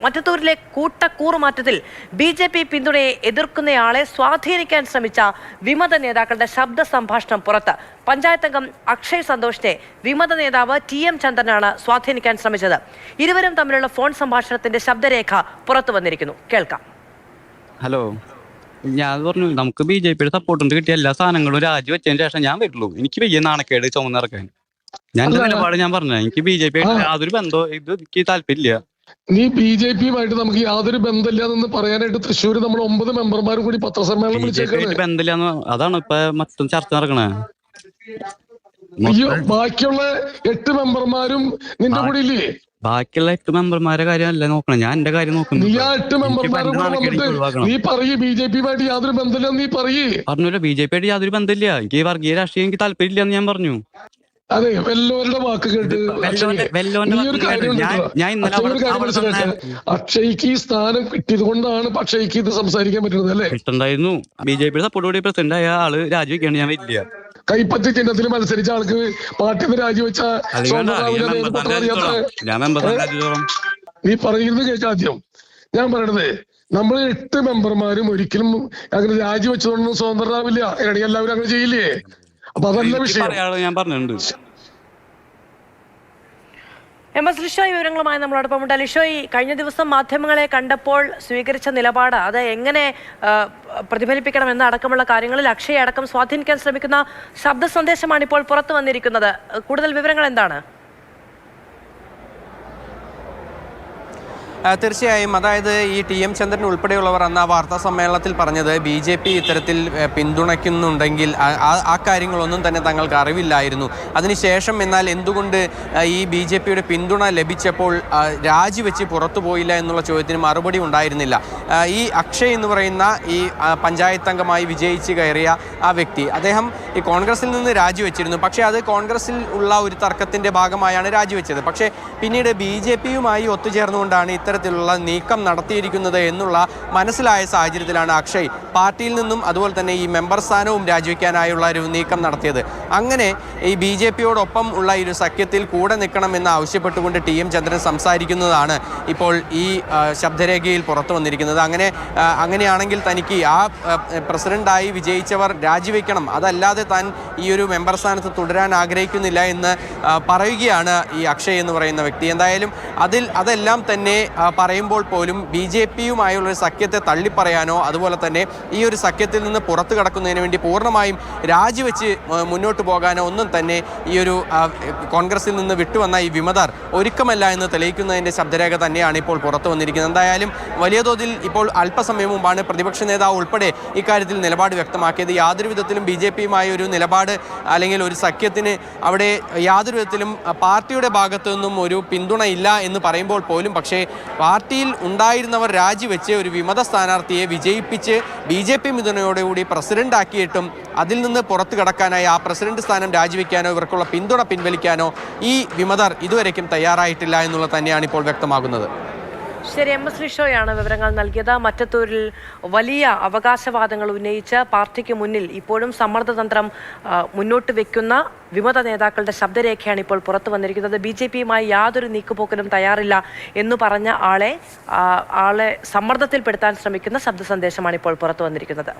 മറ്റത്തൂരിലെ കൂട്ടക്കൂറുമാറ്റത്തിൽ BJP പിന്തുണയെ എതിർക്കുന്നയാളെ സ്വാധീനിക്കാൻ ശ്രമിച്ച വിമത നേതാക്കളുടെ ശബ്ദ സംഭാഷണം പുറത്ത്. പഞ്ചായത്ത് അംഗം അക്ഷയ് സന്തോഷിനെ വിമത നേതാവ് TM ചന്ദ്രനാണ് സ്വാധീനിക്കാൻ ശ്രമിച്ചത്. ഇരുവരും തമ്മിലുള്ള ഫോൺ സംഭാഷണത്തിന്റെ ശബ്ദരേഖ പുറത്തു വന്നിരിക്കുന്നു. കേൾക്കാം. ഹലോ, ഞാൻ പറഞ്ഞു നമുക്ക് BJPയുടെ സപ്പോർട്ടുണ്ട് കിട്ടിയ എല്ലാ സാധനങ്ങളും രാജിവെച്ചതിന് ശേഷം ഞാൻ വരുള്ളൂ. എനിക്ക് വലിയ നാണക്കേട് ചുമന്നിറക്കാൻ. ഞാൻ നിലപാട് ഞാൻ പറഞ്ഞു, എനിക്ക് BJP യാതൊരു ബന്ധവും ഇത് എനിക്ക് താല്പര്യമില്ല. നീ BJPയുമായിട്ട് നമുക്ക് യാതൊരു ബന്ധമില്ലാന്ന് പറയാനായിട്ട് തൃശ്ശൂർ നമ്മൾ 9 മെമ്പർമാരും കൂടി പത്രസമ്മേളനം വിളിച്ചേക്കാണ്. ബന്ധമില്ലാന്ന് അതാണ് ഇപ്പൊ മൊത്തം ചർച്ച നടക്കണേ. ബാക്കിയുള്ള 8 മെമ്പർമാരും നിന്റെ കൂടെ ഇല്ലേ? ബാക്കിയുള്ള 8 മെമ്പർമാരുടെ കാര്യമല്ല നോക്കണം, ഞാൻ എന്റെ കാര്യം നോക്കുന്നു. നീ ആ 8 മെമ്പർമാരും നീ പറയ് BJPയുമായിട്ട് യാതൊരു ബന്ധമില്ലെന്ന് നീ പറയേ. പറഞ്ഞല്ലോ, BJPയായിട്ട് യാതൊരു ബന്ധമില്ല. എനിക്ക് വർഗീയ രാഷ്ട്രീയം എനിക്ക് താല്പര്യമില്ലെന്ന് ഞാൻ പറഞ്ഞു. അതെ, വെല്ലോരുടെ വാക്ക് കേട്ട് അക്ഷയ്ക്ക് ഈ സ്ഥാനം കിട്ടിയത് കൊണ്ടാണ് അക്ഷയ്ക്ക് ഇത് സംസാരിക്കാൻ പറ്റുന്നത് അല്ലേ? ഇഷ്ടണ്ടായിരുന്നു. BJPയുടെ സപ്പോർട്ടോടെ പ്രസിഡന്റ് ആയ ആള് രാജിവെക്കാണ് ഞാൻ വരില്ല. കൈപ്പറ്റി ചിഹ്നത്തിൽ മത്സരിച്ച ആൾക്ക് പാർട്ടി രാജിവെച്ച നീ പറയുന്നത് കേൾക്കാദ്യം. ഞാൻ പറയണത് നമ്മൾ 8 മെമ്പർമാരും ഒരിക്കലും അങ്ങനെ രാജിവെച്ചതൊന്നും സ്വതന്ത്രരാവില്ല. എല്ലാവരും അങ്ങനെ ചെയ്യില്ലേ? അപ്പൊ അതല്ല വിഷയം. ഞാൻ പറഞ്ഞിട്ടുണ്ട്. MS ലിഷോയ് വിവരങ്ങളുമായി നമ്മളോടൊപ്പമുണ്ട്. ലിഷോയ്, കഴിഞ്ഞ ദിവസം മാധ്യമങ്ങളെ കണ്ടപ്പോൾ സ്വീകരിച്ച നിലപാട് അത് എങ്ങനെ പ്രതിഫലിപ്പിക്കണമെന്ന അടക്കമുള്ള കാര്യങ്ങളിൽ അക്ഷയ് അടക്കം സ്വാധീനിക്കാൻ ശ്രമിക്കുന്ന ശബ്ദ സന്ദേശമാണ് ഇപ്പോൾ പുറത്തു വന്നിരിക്കുന്നത്. കൂടുതൽ വിവരങ്ങൾ എന്താണ്? തീർച്ചയായും, അതായത് ഈ TM ചന്ദ്രൻ ഉൾപ്പെടെയുള്ളവർ അന്ന് ആ വാർത്താ സമ്മേളനത്തിൽ പറഞ്ഞത് BJP ഇത്തരത്തിൽ പിന്തുണയ്ക്കുന്നുണ്ടെങ്കിൽ ആ കാര്യങ്ങളൊന്നും തന്നെ തങ്ങൾക്ക് അറിവില്ലായിരുന്നു. അതിനുശേഷം എന്നാൽ എന്തുകൊണ്ട് ഈ BJPയുടെ പിന്തുണ ലഭിച്ചപ്പോൾ രാജിവെച്ച് പുറത്തു പോയില്ല എന്നുള്ള ചോദ്യത്തിന് മറുപടി ഉണ്ടായിരുന്നില്ല. ഈ അക്ഷയ് എന്ന് പറയുന്ന ഈ പഞ്ചായത്ത് അംഗമായി വിജയിച്ച് കയറിയ ആ വ്യക്തി, അദ്ദേഹം ഈ കോൺഗ്രസിൽ നിന്ന് രാജിവെച്ചിരുന്നു. പക്ഷേ അത് കോൺഗ്രസിൽ ഉള്ള ഒരു തർക്കത്തിൻ്റെ ഭാഗമായാണ് രാജിവെച്ചത്. പക്ഷേ പിന്നീട് BJPയുമായി ഒത്തുചേർന്നുകൊണ്ടാണ് ഇത്തരത്തിലുള്ള നീക്കം നടത്തിയിരിക്കുന്നത് എന്നുള്ള മനസ്സിലായ സാഹചര്യത്തിലാണ് അക്ഷയ് പാർട്ടിയിൽ നിന്നും അതുപോലെ തന്നെ ഈ മെമ്പർ സ്ഥാനവും രാജിവെക്കാനായുള്ള ഒരു നീക്കം നടത്തിയത്. അങ്ങനെ ഈ BJPയോടൊപ്പം ഉള്ള ഈ ഒരു സഖ്യത്തിൽ കൂടെ നിൽക്കണമെന്ന് ആവശ്യപ്പെട്ടുകൊണ്ട് TM ചന്ദ്രൻ സംസാരിക്കുന്നതാണ് ഇപ്പോൾ ഈ ശബ്ദരേഖയിൽ പുറത്തു വന്നിരിക്കുന്നത്. അങ്ങനെയാണെങ്കിൽ തനിക്ക് ആ പ്രസിഡന്റായി വിജയിച്ചവർ രാജിവെക്കണം, അതല്ലാതെ താൻ ഈ ഒരു മെമ്പർ സ്ഥാനത്ത് തുടരാൻ ആഗ്രഹിക്കുന്നില്ല എന്ന് പറയുകയാണ് ഈ അക്ഷയ് എന്ന് പറയുന്ന വ്യക്തി. എന്തായാലും അതെല്ലാം തന്നെ പറയുമ്പോൾ പോലും BJPയുമായുള്ളൊരു സഖ്യത്തെ തള്ളിപ്പറയാനോ അതുപോലെ തന്നെ ഈ ഒരു സഖ്യത്തിൽ നിന്ന് പുറത്തു കടക്കുന്നതിന് വേണ്ടി പൂർണ്ണമായും രാജിവെച്ച് മുന്നോട്ട് പോകാനോ ഒന്നും തന്നെ ഈ ഒരു കോൺഗ്രസിൽ നിന്ന് വിട്ടുവന്ന ഈ വിമതർ ഒരുക്കമല്ല എന്ന് തെളിയിക്കുന്നതിൻ്റെ ശബ്ദരേഖ തന്നെയാണ് ഇപ്പോൾ പുറത്തു വന്നിരിക്കുന്നത്. എന്തായാലും വലിയ തോതിൽ ഇപ്പോൾ അല്പസമയം മുമ്പാണ് പ്രതിപക്ഷ നേതാവ് ഉൾപ്പെടെ ഇക്കാര്യത്തിൽ നിലപാട് വ്യക്തമാക്കിയത്. യാതൊരു വിധത്തിലും BJPയുമായി ഒരു നിലപാട് അല്ലെങ്കിൽ ഒരു സഖ്യത്തിന് അവിടെ യാതൊരു വിധത്തിലും പാർട്ടിയുടെ ഭാഗത്തു നിന്നും ഒരു പിന്തുണ ഇല്ല എന്ന് പറയുമ്പോൾ പോലും പക്ഷേ പാർട്ടിയിൽ ഉണ്ടായിരുന്നവർ രാജിവെച്ച് ഒരു വിമത സ്ഥാനാർത്ഥിയെ വിജയിപ്പിച്ച് BJP പിന്തുണയോടുകൂടി പ്രസിഡന്റാക്കിയിട്ടും അതിൽ നിന്ന് പുറത്തു കടക്കാനായി ആ പ്രസിഡന്റ് സ്ഥാനം രാജിവെക്കാനോ ഇവർക്കുള്ള പിന്തുണ പിൻവലിക്കാനോ ഈ വിമതർ ഇതുവരെയ്ക്കും തയ്യാറായിട്ടില്ല എന്നുള്ളത് തന്നെയാണ് ഇപ്പോൾ വ്യക്തമാകുന്നത്. ശരി, MS ലിഷോയാണ് വിവരങ്ങൾ നൽകിയത്. മറ്റത്തൂരിൽ വലിയ അവകാശവാദങ്ങൾ ഉന്നയിച്ച് പാർട്ടിക്ക് മുന്നിൽ ഇപ്പോഴും സമ്മർദ്ദതന്ത്രം മുന്നോട്ട് വെക്കുന്ന വിമത നേതാക്കളുടെ ശബ്ദരേഖയാണ് ഇപ്പോൾ പുറത്തു വന്നിരിക്കുന്നത്. BJPയുമായി യാതൊരു നീക്കുപോക്കിനും തയ്യാറില്ല എന്ന് പറഞ്ഞ ആളെ സമ്മർദ്ദത്തിൽപ്പെടുത്താൻ ശ്രമിക്കുന്ന ശബ്ദ സന്ദേശമാണ് ഇപ്പോൾ പുറത്തു വന്നിരിക്കുന്നത്.